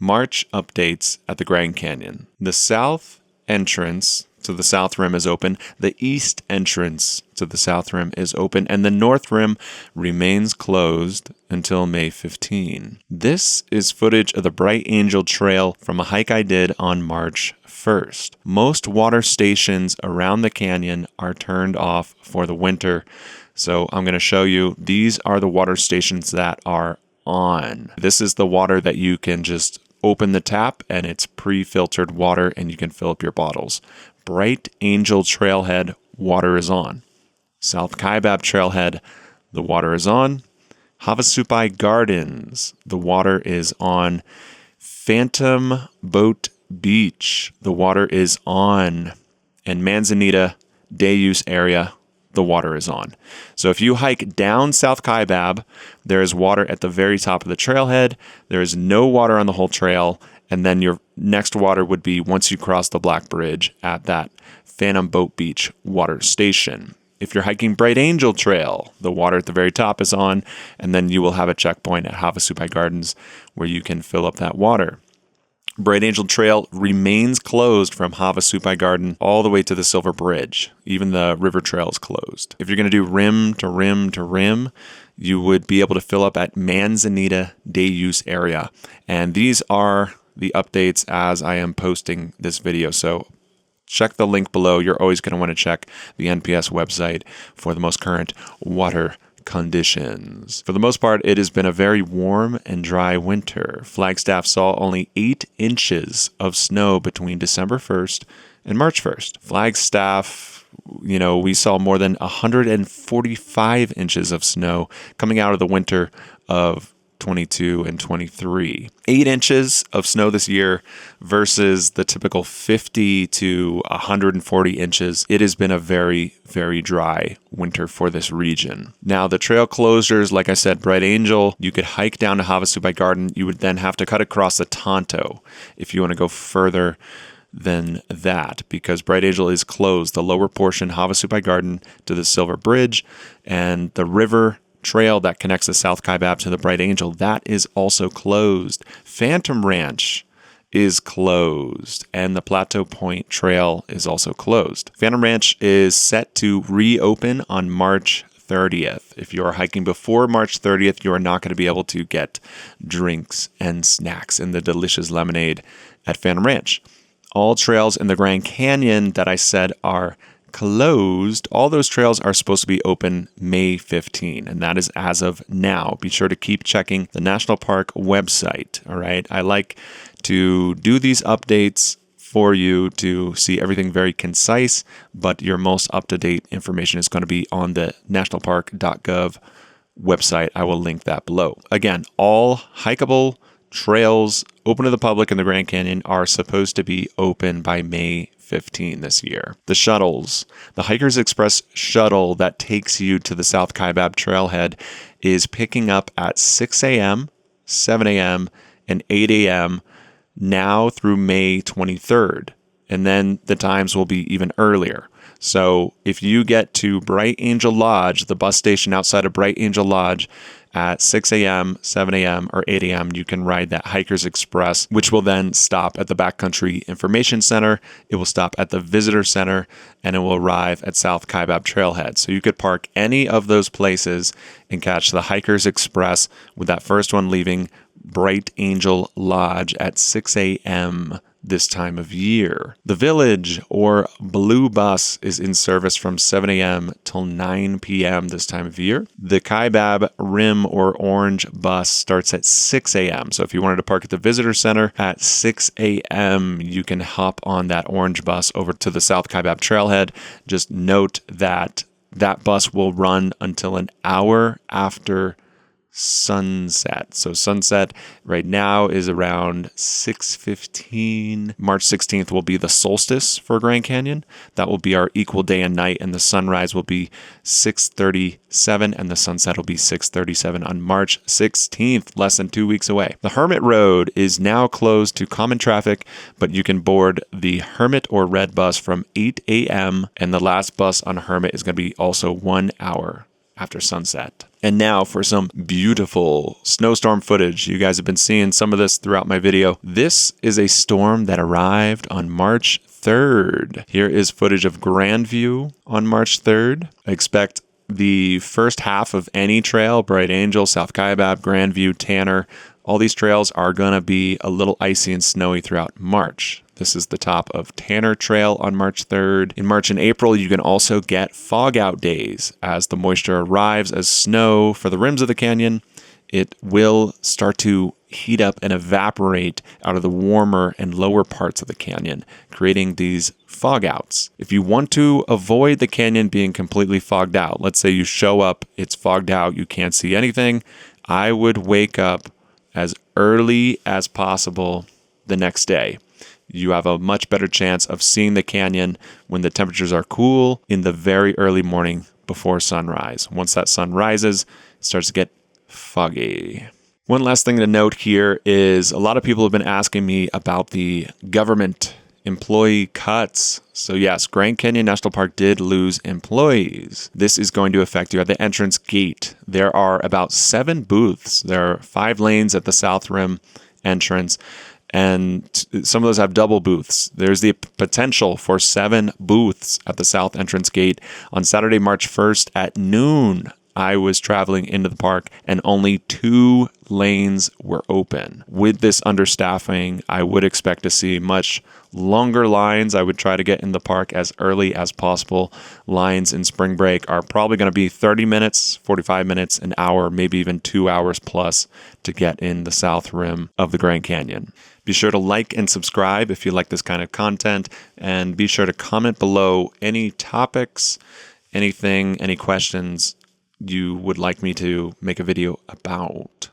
March updates at the Grand Canyon. The south entrance to the south rim is open. The east entrance to the south rim is open, and the north rim remains closed until May 15. This is footage of the Bright Angel Trail from a hike I did on March 1st. Most water stations around the canyon are turned off for the winter, so I'm going to show you. These are the water stations that are on. This is the water that you can just open the tap and it's pre-filtered water and you can fill up your bottles. Bright Angel Trailhead, water is on. South Kaibab Trailhead, the water is on. Havasupai Gardens, the water is on. Phantom Boat Beach, the water is on. And Manzanita Day Use Area, the water is on. So if you hike down South Kaibab, there is water at the very top of the trailhead. There is no water on the whole trail. And then your next water would be once you cross the Black Bridge at that Phantom Boat Beach water station. If you're hiking Bright Angel Trail, the water at the very top is on, and then you will have a checkpoint at Havasupai Gardens where you can fill up that water. Bright Angel Trail remains closed from Havasupai Garden all the way to the Silver Bridge. Even the river trail is closed. If you're going to do rim to rim to rim, you would be able to fill up at Manzanita Day Use Area. And these are the updates as I am posting this video. So check the link below. You're always going to want to check the NPS website for the most current water conditions. For the most part, it has been a very warm and dry winter. Flagstaff saw only 8 inches of snow between December 1st and March 1st. Flagstaff, we saw more than 145 inches of snow coming out of the winter of 22 and 23. 8 inches of snow this year versus the typical 50 to 140 inches. It has been a very, very dry winter for this region. Now, the trail closures, like I said, Bright Angel, you could hike down to Havasupai Garden. You would then have to cut across the Tonto if you want to go further than that, because Bright Angel is closed. The lower portion, Havasupai Garden to the Silver Bridge, and the river trail that connects the South Kaibab to the Bright Angel, that is also closed. Phantom Ranch is closed, and the Plateau Point Trail is also closed. Phantom Ranch is set to reopen on March 30th. If you are hiking before March 30th, you are not going to be able to get drinks and snacks and the delicious lemonade at Phantom Ranch. All trails in the Grand Canyon that I said are closed, all those trails are supposed to be open May 15, and that is as of now. Be sure to keep checking the National Park website, all right? I like to do these updates for you to see everything very concise, but your most up-to-date information is going to be on the nationalpark.gov website. I will link that below. Again, all hikeable trails open to the public in the Grand Canyon are supposed to be open by May 15 this year. The shuttles. The Hikers Express shuttle that takes you to the South Kaibab Trailhead is picking up at 6 a.m., 7 a.m., and 8 a.m. now through May 23rd. And then the times will be even earlier. So if you get to Bright Angel Lodge, the bus station outside of Bright Angel Lodge, at 6 a.m., 7 a.m., or 8 a.m., you can ride that Hikers Express, which will then stop at the Backcountry Information Center. It will stop at the Visitor Center, and it will arrive at South Kaibab Trailhead. So you could park any of those places and catch the Hikers Express, with that first one leaving Bright Angel Lodge at 6 a.m. this time of year. The Village or Blue Bus is in service from 7 a.m. till 9 p.m. this time of year. The Kaibab Rim or Orange Bus starts at 6 a.m. So if you wanted to park at the Visitor Center at 6 a.m., you can hop on that Orange Bus over to the South Kaibab Trailhead. Just note that that bus will run until an hour after sunset. So sunset right now is around 6:15. March 16th will be the solstice for Grand Canyon. That will be our equal day and night, and the sunrise will be 6:37 and the sunset will be 6:37 on March 16th, less than 2 weeks away. The Hermit Road is now closed to common traffic, but you can board the Hermit or Red bus from 8 a.m. and the last bus on Hermit is going to be also 1 hour after sunset. And now for some beautiful snowstorm footage. You guys have been seeing some of this throughout my video. This is a storm that arrived on March 3rd. Here is footage of Grandview on March 3rd. I expect the first half of any trail, Bright Angel, South Kaibab, Grandview, Tanner, all these trails are going to be a little icy and snowy throughout March. This is the top of Tanner Trail on March 3rd. In March and April, you can also get fog out days. As the moisture arrives as snow for the rims of the canyon, it will start to heat up and evaporate out of the warmer and lower parts of the canyon, creating these fog outs. If you want to avoid the canyon being completely fogged out, let's say you show up, it's fogged out, you can't see anything, I would wake up as early as possible the next day. You have a much better chance of seeing the canyon when the temperatures are cool in the very early morning before sunrise. Once that sun rises, it starts to get foggy. One last thing to note here is a lot of people have been asking me about the government employee cuts. So yes, Grand Canyon National Park did lose employees. This is going to affect you at the entrance gate. There are about 7 booths. There are 5 lanes at the South Rim entrance, and some of those have double booths. There's the potential for 7 booths at the south entrance gate. On Saturday, March 1st at noon, I was traveling into the park and only 2 lanes were open. With this understaffing, I would expect to see much longer lines. I would try to get in the park as early as possible. Lines in spring break are probably going to be 30 minutes, 45 minutes, an hour, maybe even 2 hours plus to get in the south rim of the Grand Canyon. Be sure to like and subscribe if you like this kind of content, and be sure to comment below any topics, anything, any questions you would like me to make a video about.